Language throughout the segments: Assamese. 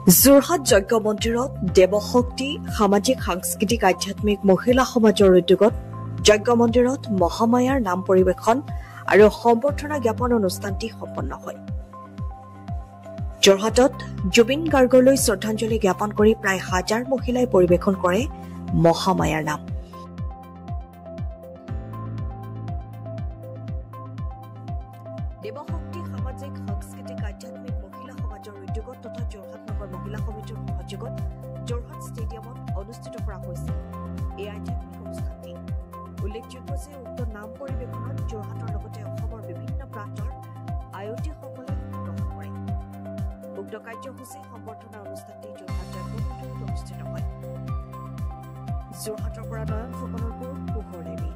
যোৰহাট যজ্ঞ মন্দিৰত দেৱশক্তি সামাজিক সাংস্কৃতিক আধ্যাত্মিক মহিলা সমাজৰ উদ্যোগত যজ্ঞ মন্দিৰত মহামায়াৰ নাম পৰিৱেশন আৰু সম্বৰ্ধনা জ্ঞাপন অনুষ্ঠানটি সম্পন্ন হয়। যোৰহাটত জুবিন গাৰ্গলৈ শ্ৰদ্ধাঞ্জলি জ্ঞাপন কৰি প্ৰায় 1000 মহিলাই পৰিৱেশন কৰে মহামায়াৰ নাম। দেৱশক্তি সামাজিক সাংস্কৃতিক আধ্যাত্মিক মহিলা সমাজৰ উদ্যোগত তথা যোৰহাট নগৰ মহিলা সমিতিৰ সহযোগত যোৰহাট ষ্টেডিয়ামত অনুষ্ঠিত কৰা হৈছিল এই আধ্যাত্মিক অনুষ্ঠানটি। উল্লেখযোগ্য যে উক্ত নাম পৰিৱেশনত যোৰহাটৰ লগতে অসমৰ বিভিন্ন প্ৰান্তৰ আয়তীসকলে গ্ৰহণ কৰে। উক্ত কাৰ্যসূচী সম্বৰ্ধনা অনুষ্ঠানটি যোৰহাট যজ্ঞ মন্দিৰত অনুষ্ঠিত হয়। যোৰহাটৰ পৰা নয়ন ফুকনৰ পোহৰ দেৱী।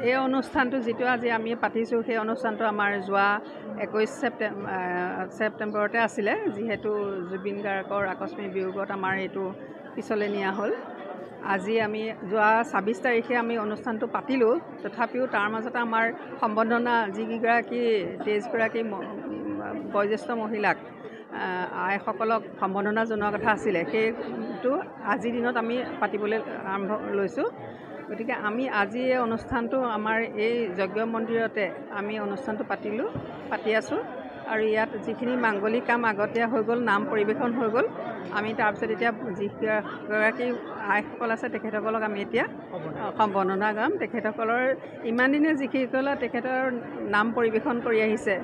এই অনুষ্ঠানটো যেটো আজি আমি পাতিছো সেই অনুষ্ঠানটো আমাৰ যোৱা 21 ছেপ্টেম্বৰতে আছিল, যেহেতু জুবিন গাৰ্গৰ আকস্মিক বিয়োগত আমাৰ এইটো পিছলৈ নিয়া হ'ল। আজি আমি যোৱা 26 তাৰিখে আমি অনুষ্ঠানটো পাতিলো, তথাপিও তাৰ মাজতে আমাৰ সম্বৰ্ধনা যিগৰাকী 23 গৰাকী বয়োজ্যেষ্ঠ মহিলাক আইসকলক সম্বৰ্ধনা জনোৱা কথা আছিল, সেইটো আজিৰ দিনত আমি পাতিবলৈ আৰম্ভ লৈছোঁ। গতিকে আমি আজি এই অনুষ্ঠানটো আমাৰ এই যজ্ঞ মন্দিৰতে আমি অনুষ্ঠানটো পাতি আছোঁ আৰু ইয়াত যিখিনি মাংগলিক কাম আগতীয়া হৈ গ'ল, নাম পৰিৱেশন হৈ গ'ল, আমি তাৰপিছত এতিয়া যিগৰাকী আইসকল আছে তেখেতসকলক আমি এতিয়া সম্বৰ্ধনা গাম। তেখেতসকলৰ ইমান দিনে যিসকলে তেখেতৰ নাম পৰিৱেশন কৰি আহিছে,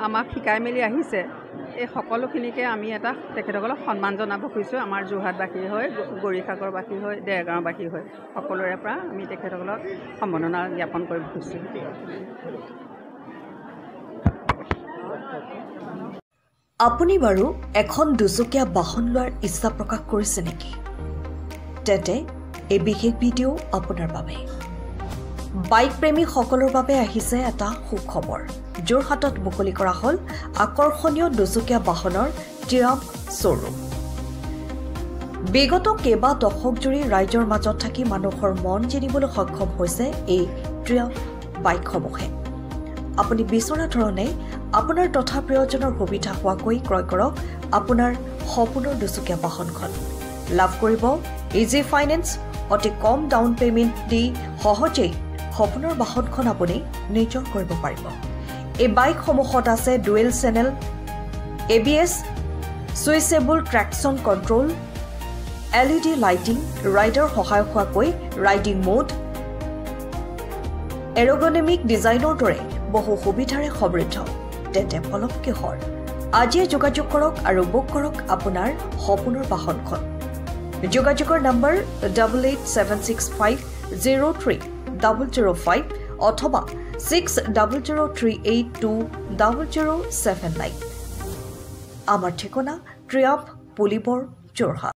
আমাক শিকাই মেলি আহিছে, এই সকলোখিনিকে আমি এটা তেখেতসকলক সন্মান জনাব খুজিছোঁ। আমাৰ যোৰহাটবাসী হৈ, গৌৰীসাগৰবাসী হৈ, দেৰগাঁওবাসী হৈ সকলোৰে পৰা আমি তেখেতসকলক সম্বৰ্ধনা জ্ঞাপন কৰিব খুজিছোঁ। আপুনি বাৰু এখন দুচকীয়া বাহন লোৱাৰ ইচ্ছা প্ৰকাশ কৰিছে নেকি? তেন্তে এই বিশেষ ভিডিঅ' আপোনাৰ বাবে। বাইক প্ৰেমীসকলৰ বাবে আহিছে এটা সুখবৰ। যোৰহাটত মুকলি কৰা হ'ল আকৰ্ষণীয় দুচকীয়া বাহনৰ ট্ৰিয়াম্ফ শ্ব'ৰুম। বিগত কেইবা দশক জুৰি ৰাইজৰ মাজত থাকি মানুহৰ মন জিনিবলৈ সক্ষম হৈছে এই ট্ৰিয়াম্ফ বাইকসমূহে। আপুনি বিচৰা ধৰণে আপোনাৰ তথা প্ৰিয়জনৰ সুবিধা হোৱাকৈ ক্ৰয় কৰক আপোনাৰ সপোনৰ দুচকীয়া বাহনখন। লাভ কৰিব ইজি ফাইনেন্স, অতি কম ডাউন পেমেণ্ট দি সহজেই সপোনৰ বাহনখন আপুনি নিজৰ কৰিব পাৰিব। এই বাইকসমূহত আছে dual channel ABS, switchable traction control, LED lighting, rider সহায়ক হোৱাকৈ ৰাইডিং মোড, এৰোগনমিক ডিজাইনৰ দৰে বহু সুবিধাৰে সমৃদ্ধ তেন্তে পলম কিহৰ আজিয়ে যোগাযোগ কৰক আৰু বুক কৰক আপোনাৰ সপোনৰ বাহনখন যোগাযোগৰ নম্বৰ 8876503005 অথবা 6003820079 আমাৰ ঠিকনা ট্ৰিয়াম্ফ পুলিবৰ যোৰহাট